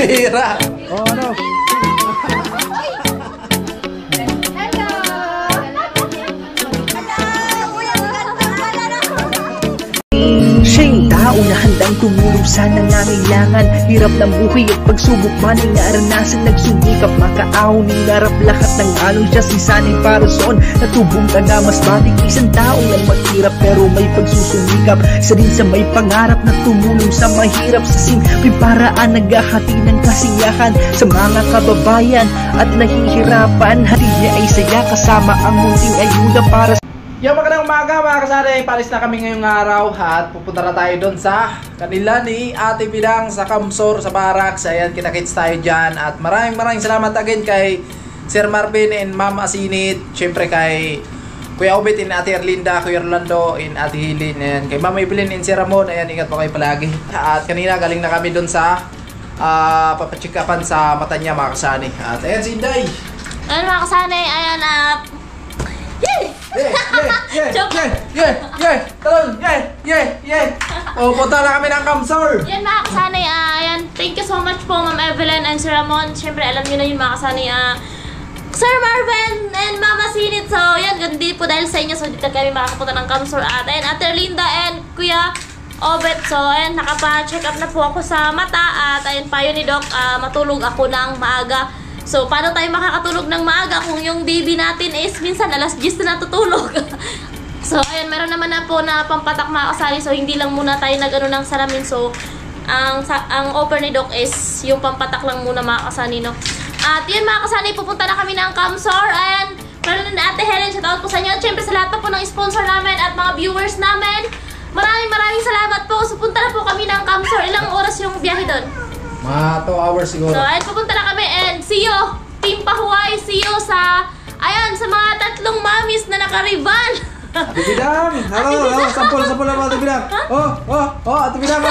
Pambira. Oh, ano? Siya'y tao na handang tumulong sa nangangailangan. Hirap ng buhay at pagsubok man ay naranasan. Nagsumikap makaahon, hinarap lahat ng alon. Siya si sanay para soon, natubong ka na mas batik. Isang tao lang maghirap pero may pagsusumikap. Isa din sa may pangarap na tumulong sa mahirap. Sa simpleng paraan naghahati ng kasiyahan sa mga kababayan at nahihirapan. Hati niya ay saya kasama ang munting ayuda para Yung magandang umaga mga kasari, palis na kami ngayong araw at pupunta na tayo doon sa kanila ni Ate Bidang sa Kamsor sa Barracks. Ayan, kita-kits tayo dyan at maraming salamat again kay Sir Marvin and Ma'am Asinit. Siyempre kay Kuya Obet and Ate Erlinda, Kuya Orlando and Ate Hilin. Ayan, kay Ma'am Evelyn and Sir Ramon. Ayan, ingat po kayo palagi. At kanina galing na kami doon sa papacheck-upan sa mata niya mga kasani. At ayan si Inday. Ayan mga kasani, ayan Oh, punta na kami ng Kamsor. Yan mga kasanay, ayan. Thank you so much po Ma'am Evelyn and Sir Ramon. Siyempre alam niyo na yun mga kasanay, Sir Marvin and Mama Sinit. So yan, gandi po dahil sa inyo. So dito kami makakapunta ng Kamsor. At ayan, Ate Linda and Kuya Obet. So ayan, nakapa-check up na po ako sa mata. At ayan, payo ni Doc, matulog ako ng maaga. So, paano tayo makakatulog ng maaga kung yung baby natin is minsan alas 10 na natutulog? So, ayun, meron naman na po na pampatak mga kasali. So, hindi lang muna tayo nag-ano ng salamin. So, ang offer ni Doc is yung pampatak lang muna mga kasali, no? At yun mga kasali, pupunta na kami ng Kamsor. Ayan, meron na Ate Helen, shout out po sa inyo. Siyempre sa lahat po ng sponsor namin at mga viewers namin. Maraming salamat po. So, punta na po kami ng Kamsor. Ilang oras yung biyahe doon? Mga 2 hours siguro. So, ayun, pupunta na kami and see you, Team Pahuay, see you sa, ayan, sa mga tatlong mamis na nakariban. Ate Bidang! Hello! Sampol na mga Ate Bidang! Ate Bidang!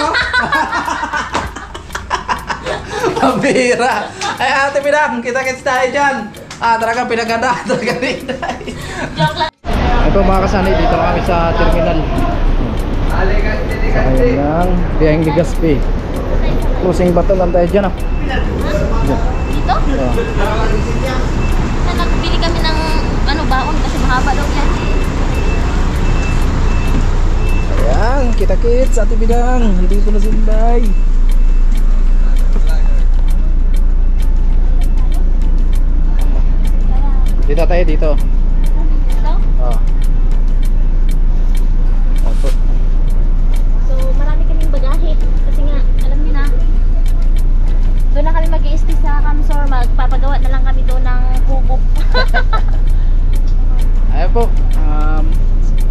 Pambira! Ay, Ate Bidang, kita-kits tayo dyan! Talagang pinaganda talaga rin. Joke lang. Ito mga kasanay, dito na kami sa terminal. Sakay ng biyaheng Legazpi. Closing bato lang tayo dyan, Dito? Na nagbili kami ng baon kasi mahaba daw yan. Ayan, kita-kits, Ate Bidang. Nandito na si Inday. Dito tayo, dito. Dito? Oo. So, marami kaming bagahe. Kasi nga, alam niyo na, doon na kami mag-i-stay sa Kamsor. Magpapagawa na lang kami doon ng kubo. Ayan po,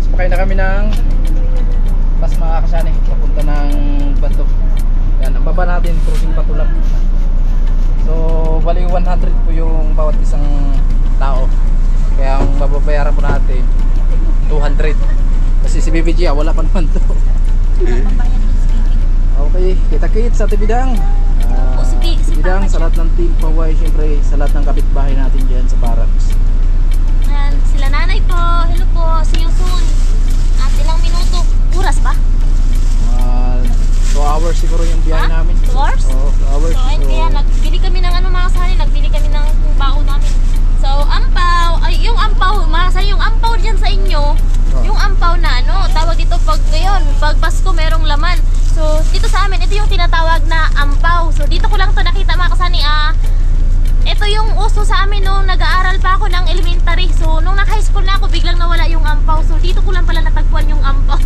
sumakay na kami ng bus mga kasani, papunta ng Bantok. Ayan, ang baba natin, cruising patulap. So, bali 100 po yung bawat isang tao. Kaya ang bababayaran po natin 200. Kasi si BBG, wala pa naman to. Okay, kita-kits sa Ate Bidang. Ate Bidang, sa lahat ng Team Pahuay, siyempre sa lahat ng kapitbahay natin dyan sa Barracks. Ayan, sila nanay po. Hello po, see you soon. At ilang minuto, oras ba? 2 hours siguro yung biyahe namin. 2 hours? Oo, 2 hours. So, ayun, kaya nagbili kami ng mga kasali, nagbili kami ng baon namin. So, ampaw, ay yung ampaw, yung ampaw dyan sa inyo, yung ampaw na tawag dito pag ngayon, pag Pasko merong laman. So, dito sa amin, ito yung tinatawag na ampaw. So, dito ko lang to nakita mga kasani, ito yung uso sa amin nung nag-aaral pa ako ng elementary. So, nung naka-high school na ako, biglang nawala yung ampaw. So, dito ko lang pala natagpuan yung ampaw.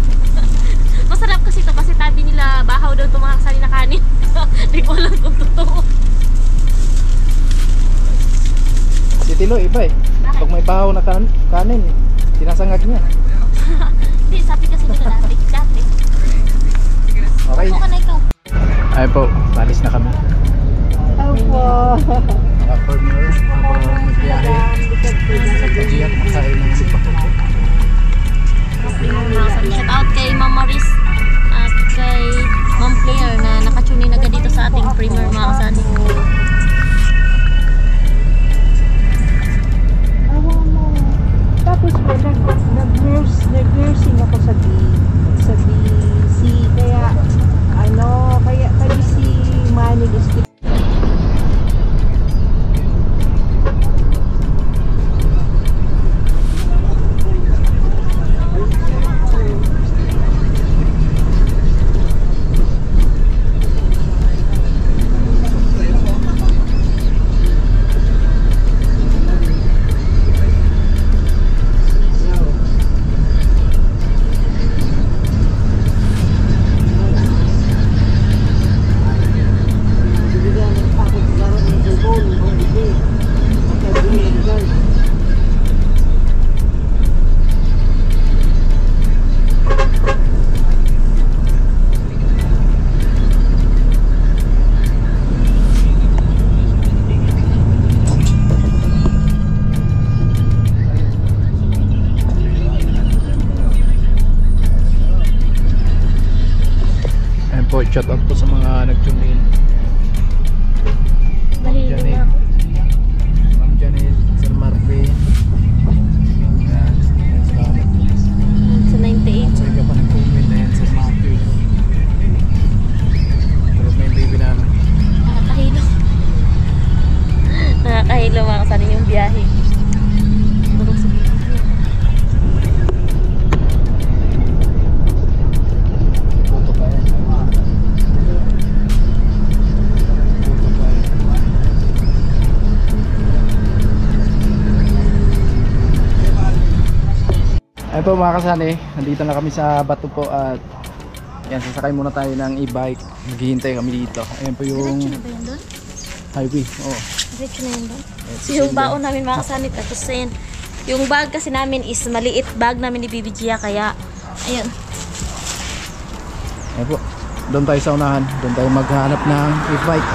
Masarap kasi ito kasi tabi nila bahaw daw ito mga kasani na kanin. Di ko alam kung totoo. Si Tilo, iba eh. Bakit? Pag may bahaw na kanin, sinasangag niya. Hindi, sabi kasi nila dati. Okay. Ako ka na ikaw. Ay po, balis na kami. Opo. Partner, habang magbiyahe. Pag-iyak, makain ng sipak. Shout out kay Ma'am Maris at kay Ma'am Claire na nakatune in agad dito sa ating premier mga kasani. Tapos po, nag-nursing ako sa BC, kaya si Manny Gusti. po, shout out po sa mga nag-tune in. Nahilo Janet. na ako. Ma'am Janet, Sir Marvin. Yan, salamat. Sa 98. Sa iba pa nag-comment na yan, Sir Matthew. Pero may baby namin. Nakakahilo. Nakakahilo mga kasali yung biyahe. Tulog sa biyahe. Puto pa yan. Puto pa yan. Ayun po mga kasani, nandito na kami sa Bato po at yan, sasakay muna tayo ng e-bike. Maghihintay kami dito. Ayan po yung Diretso na ba yan doon? highway. Oh. Diretso na yan doon? So yung baon namin mga kasali, tapos ayun. Yung bag kasi namin is maliit bag namin ni Bibi Gia, kaya ayun. Ayan po. Doon tayo sa unahan. Doon tayo maghanap ng e-bike.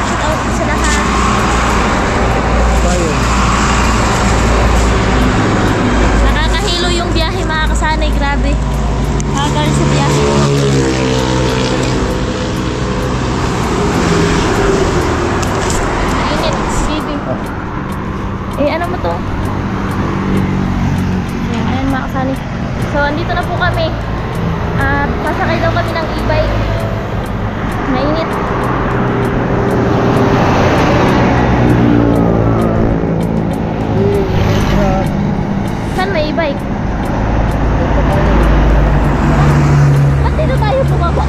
Shout out sa lahat. Tayo. Nakakahilo yung biyahe mga kasanay, grabe. Nakakahilo sa biyahe. Init, baby. Ano mo to? Ayan mga kasanay. So, andito na po kami. At pasakay daw kami ng e-bike. Mainit. Saan may e-bike? Ba't dito tayo bumaba?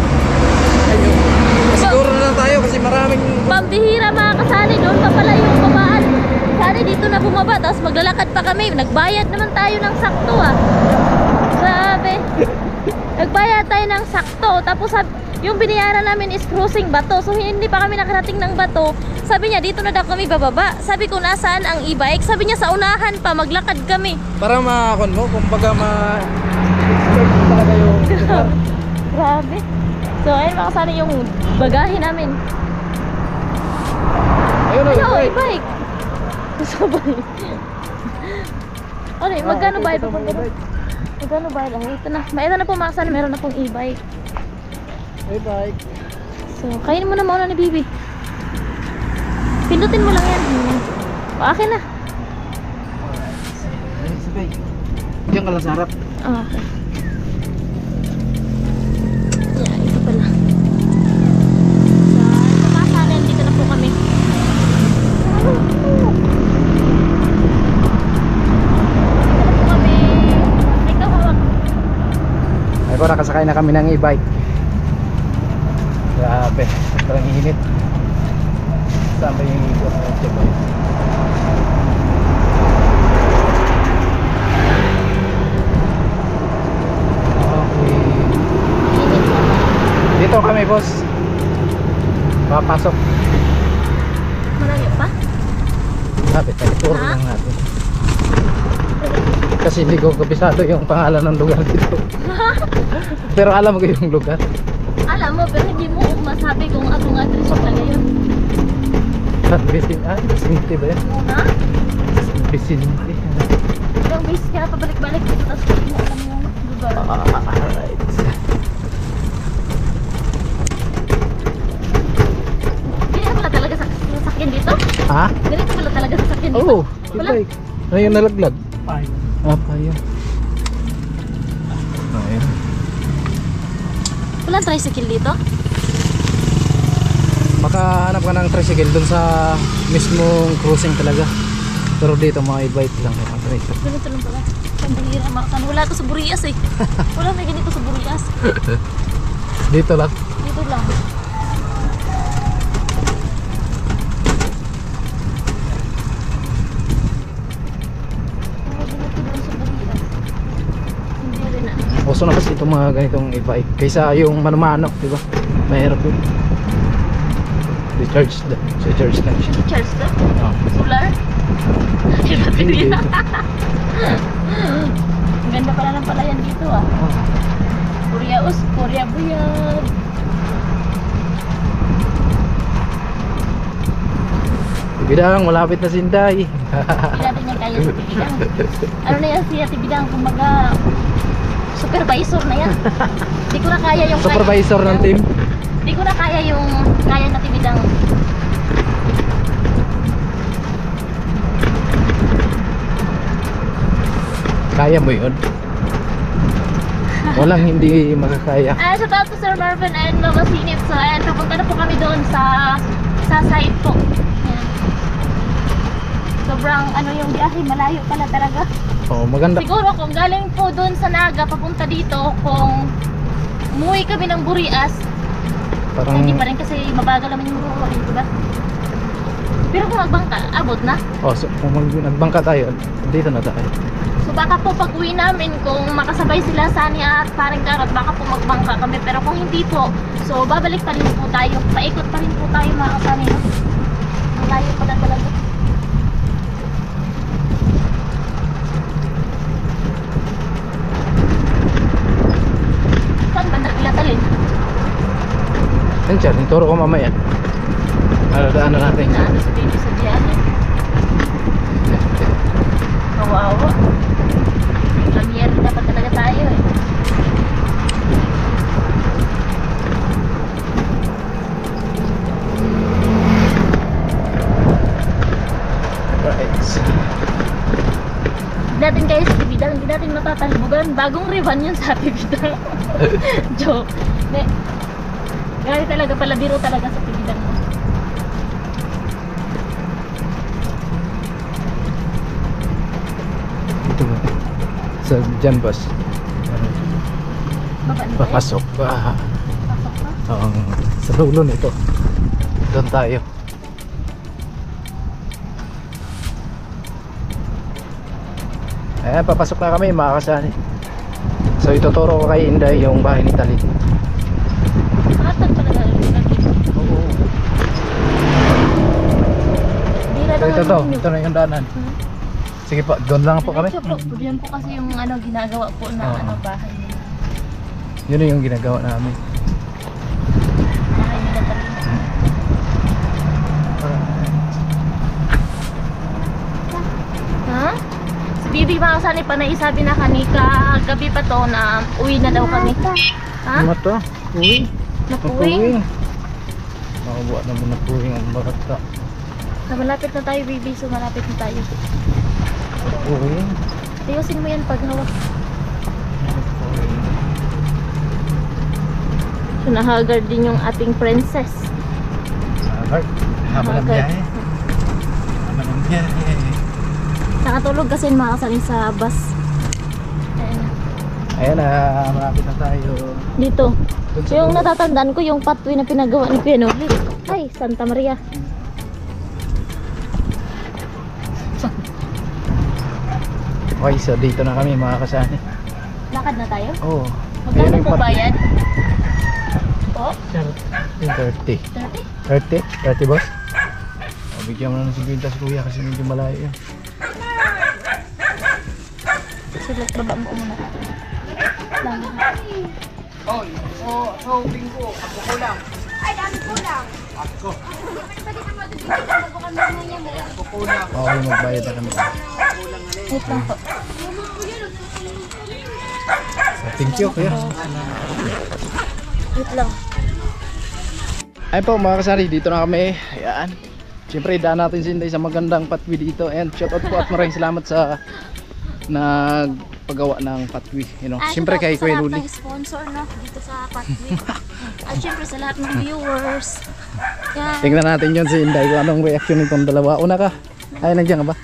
Siguro na lang tayo kasi maraming Pambihira mga kasali, doon pa pala yung babaan. Sana dito na bumaba, tapos maglalakad pa kami. Nagbayad naman tayo ng sakto ah. Grabe. Nagbayad tayo ng sakto. Tapos yung binayaran namin is cruising Bato. So hindi pa kami nakarating ng Bato. Sabi niya dito na daw kami bababa. Sabi ko nasaan ang e-bike? Sabi niya sa unahan pa, maglakad kami. para makakon mo, kumbaga ma-expert talaga yung lugar. Grabe. So ayun mga kasali yung bagahe namin. Ayun o, Ano, e-bike. e-bike. Sabay. Ano, magkano ba ito? Magkano ba ito? Ito na. Ito na po mga kasali, meron na pong e-bike. E-bike. So, kainin mo na muna ni Bibi. Pindutin mo lang yan. O, akin na. Ayun, sabay. Diyan ka lang sa harap. Oh, okay. Yeah, ito pala. So, ito mga kasali, dito na po kami. Dito na po kami. Ikaw hawak. Ay po, nakasakay na kami ng e-bike. Grabe, sobrang init. Saan ba yung ikot? Check ko. Okay. Dito kami, boss. Papasok. Malayo pa? Lapit, turo Ha? lang natin. Kasi hindi ko kabisado yung pangalan ng lugar dito. Pero alam ko yung lugar. Alam mo, pero hindi mo masabi kung anong address yung talaga yun. Vicinity ba yan? Ha? Vicinity. Ilang beses ka na pabalik-balik dito, tapos hindi mo alam yung lugar. Alright. Ganito pala talaga sa sasakyan dito? Ha? Ganito pala talaga sa sasakyan dito? Oo, Wala. e-bike. Ano yung nalaglag? Ah, payo. Ayun. Walang tricycle dito? Makahanap ka ng tricycle dun sa mismong cruising talaga. Pero dito mga e-bike lang yung tricycle. Ganito lang pala. Pambihira mga kasama. Wala to sa Burias eh. Wala may ganito sa Burias. Dito lang. Dito lang. Wala ganito doon sa Burias. Hindi rin ah. Uso na kasi itong mga ganitong e-bike. Kaysa yung mano-mano, di ba? Mahirap yun. Recharge na siya. Charge to? Oh. Solar? Hindi. Ang ganda pala ng palayan dito ah. Korea buyag. Bidang, malapit na Sinday. Hindi natin yan kaya sa Tibidang. Ano na yan si Tibidang? Kumbaga, supervisor na yan. Di ko na kaya yung Supervisor ng team. Di ko na kaya yung kaya na timidang. Kaya mo yun? Walang hindi makakaya. Shout out to Sir Marvin and Mama Sinit. So ayan, pupunta na po kami doon sa site po. Ayan. Sobrang ano yung biyahe, malayo pala talaga. Oh, maganda. Siguro kung galing po doon sa Naga papunta dito, kung umuwi kami ng Burias, Parang hindi pa rin kasi mabagal naman yung buhay, diba? Pero kung magbangka, abot na. oh, so, kung nagbangka tayo, dito na tayo. So baka po pag uwi namin, kung makasabay sila Sania at paring Karot, baka po magbangka kami. Pero kung hindi po, so babalik pa rin po tayo. Paikot pa rin po tayo mga kasani. Ang layo pala talaga. Saan ba naglatalin? Nandiyan, ituro ko mamaya. Daanan natin. Inaano sa baby sa diyan. Kawawa. Lamier dapat talaga tayo eh. Right. Natin kayo sa Tibidang, hindi natin matatalbugan. Bagong revan yun sa Tibidang. Joke. Gari talaga pala, biro talaga sa Tibidang. Ito ba? Sa dyan bus. Baba na tayo. Papasok ba? Pasok na. Sa dulo nito. Doon tayo. Ayan, papasok na kami mga kasani. So ituturo ko kay Inday yung bahay ni Tali. Matag talaga yung lagi. Oo. Bira So naman ito yun. na yung daanan. Sige po, doon lang po kami. Diyan po kasi yung ano ginagawa po na Oo. ano bahay nila. Yun na yung ginagawa namin. Bahay nila talaga. Ha? Si Bibi mga kasani pa naisabi na kanika gabi pa to na uwi na daw kami. Ha? Ano to? Uwi. Napuwing. Makabuha naman na puwing ang bata. So, malapit na tayo, Bibi. So, malapit na tayo. Uwi. Ayusin mo yan pag hawak. So, nahagard din yung ating princess. Heart. Haba ng Okay. biyahe. Haba ng biyahe. Nakatulog kasi mga kasani sa bus. Ayan. Ayan na, malapit na tayo. Dito. Doon sa Yung dulo. natatandaan ko, yung pathway na pinagawa ni Kuya Noel. Ay, Santa Maria. Okay, so dito na kami mga kasani. Lakad na tayo? Oo. Magkano po bayad? Po? 30. 30? 30 boss? O, bigyan mo na ng 50 si kuya kasi medyo malayo yun. Sulat, baba mo muna. Lang. Okay, magbayad na kami. Wait lang po. So, thank you kuya. Wait lang. Ay po mga kasari, dito na kami. Ayan. Siyempre daan natin si Inday sa magandang pathway dito. And shoutout po at maraming salamat sa nagpagawa ng pathway. You know, siyempre kay Kuya Luli. Sa lahat ng sponsor no, dito sa pathway. At siyempre sa lahat ng viewers. Yan. Tingnan natin yun si Inday kung anong reaction nitong dalawa. Una ka. Ay, nandiyan ka ba?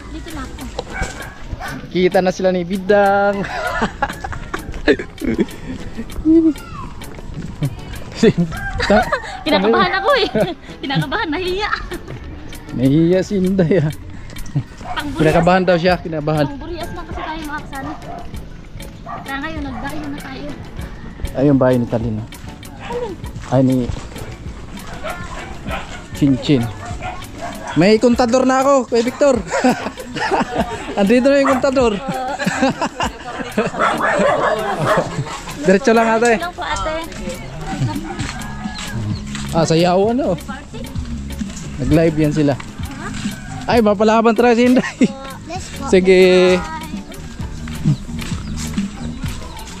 Dito na ako. Kita na sila ni Bidang. Kinakabahan ako eh. Kinakabahan, nahiya. Nahiya si Inday ah. Kinakabahan daw siya, kinabahan. Pang Burias lang kasi tayo mga kasana. Kaya ngayon, nagdayo na tayo. Ay, yung bahay ni Talino. Ay, ni Chinchin. May kontador na ako, kay Victor. Andito na yung kontador. Diretso lang ate. Lang po ate. Ah, sayaw ano. Nag-live yan sila. Ay, mapalaban talaga si Inday. Let's go. Sige.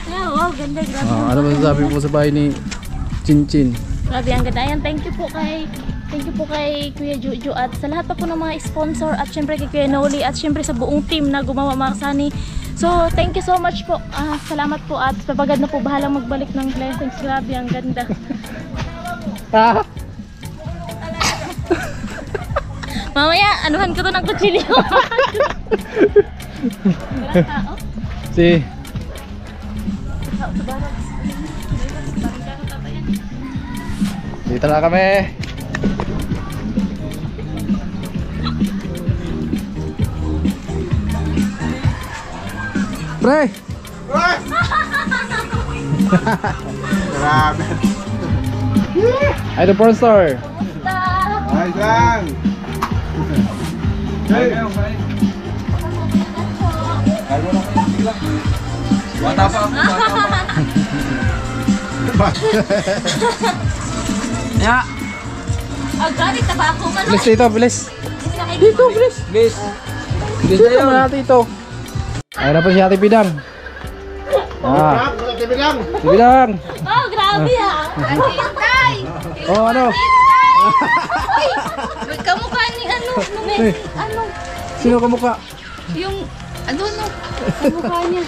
Ayaw. Wow, ganda, grabe. Ano masasabi mo sa bahay ni Chinchin? Grabe, ang ganda. Ayan, thank you po kay Kuya Jojo at sa lahat pa po ng mga sponsor at syempre kay Kuya Noli at syempre sa buong team na gumawa mga kasani. So, thank you so much po. Salamat po at papagad na po bahalang magbalik ng blessings. Grabe, ang ganda. Mamaya, anuhan ko to ng kutsilyo. Si dito na kami. Pre! Grabe. Ay, the porn store. Ay, lang. Hey. Bata pa ako, bata pa. Ya. Agad, tabako ka Bilis dito, bilis. Dito, bilis. Bilis. Bilis dito na natin ito. Ayun na po si Ate Bidang. Ate Bidang. Ate Bidang. Oh, grabe ah. Ate Intay. Oh, ano? Uy, kamukha ni ano, Eh. ano, Sino kamukha? yung, ano, kamukha niya.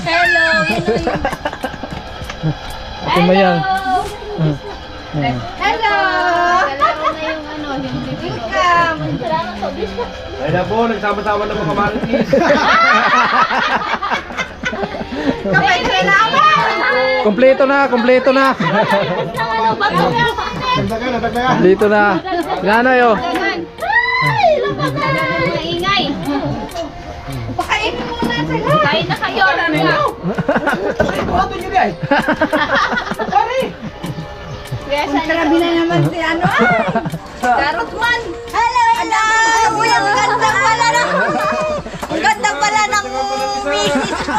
Hello. Ate Mayang. Hello. Kalaro na yung ano, yung bibig ko. Salamat po, Bishop. Ay na po, nagsama-sama na mga maritis. Kompleto na, kompleto na. Kompleto na. Nanay oh. Ay, maingay. Pakain mo muna sila. Kain na kayo. Grabe na naman si ano. Karot man. Hello, hello. Uy, ang ganda pala ng... Ang ganda pala ng misis ko.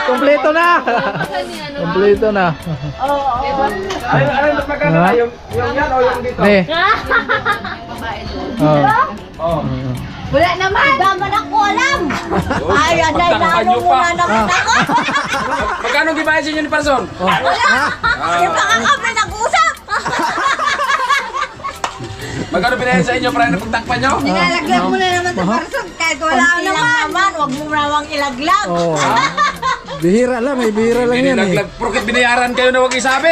Kompleto na. Kompleto na. Ay, mas maganda na yung yan o yung dito? Ne. Oh. Wala naman. Daman ako alam. Ay, anay, lalo muna naman ako. Magkano gibayad sa inyo ni Parson? Di ba ka kami nag-usap? Magkano binayad sa inyo para napagtakpan nyo? Nilalaglag mo na naman sa parson kahit wala naman. Huwag mo namang ilaglag. Oh. Bihira lang, may bihira lang yan eh. Binilaglag. Porket binayaran kayo na huwag isabi.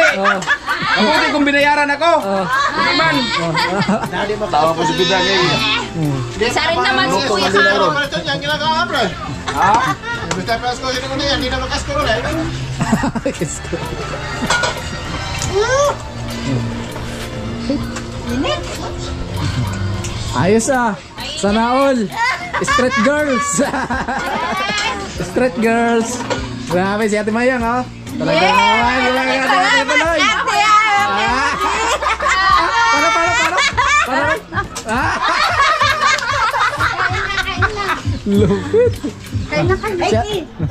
Mabuti kung binayaran ako. Hindi man. Tawa po si Bidang eh. Isa rin naman si Kuya Harold. Ha? Ayos ah. Sana all. Street girls. Street girls. Grabe si Ate Mayang oh. Talaga naman. Talaga naman. Tuloy. Para. Lupit.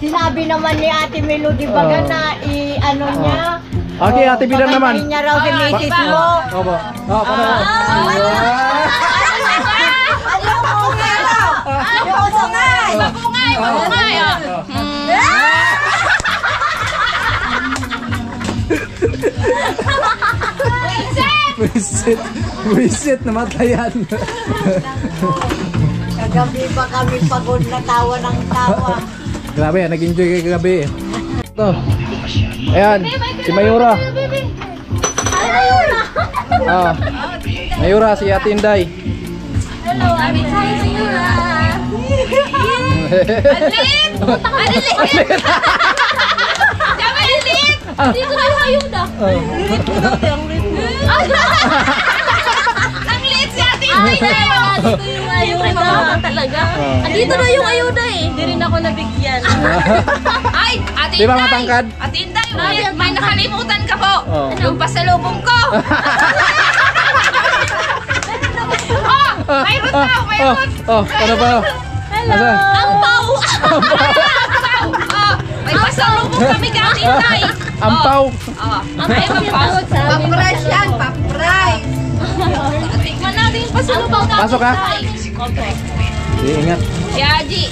Sinabi naman ni Ate Melody Baga na i-ano niya. Okay, Ate Bidang naman. Pagkain niya raw si misis mo. Opo. Oh, para. Mabungay. Wisit namatayan. Kagabi pa kami pagod na tawa ng tawa. Grabe, nag-enjoy kayo kagabi. Ito. Ayan, si Mayura. Ah, Mayura, si Ate Inday. Hello, Hi, Mayura. Alit! Alit! Sabi alit! Dito na yung ayuda. Ang liit si Ate Inday na yun! Dito yung ayuda. Talaga. Andito na yung ayuda eh. Hindi rin ako nabigyan. Ay, Ate Inday! Di ba matangkad? Ate Inday, may nakalimutan ka po. Yung pasalubong ko. Mayroon daw, mayroon. Ano ba? Hello. Ampaw. May pasalubong kami kay Ate Inday. Ampaw. Ay, ampaw. Paprice yan, paprice. Tikman natin yung pasalubong kay Ate Pasok ka. Inday. Ingat. Si Aji.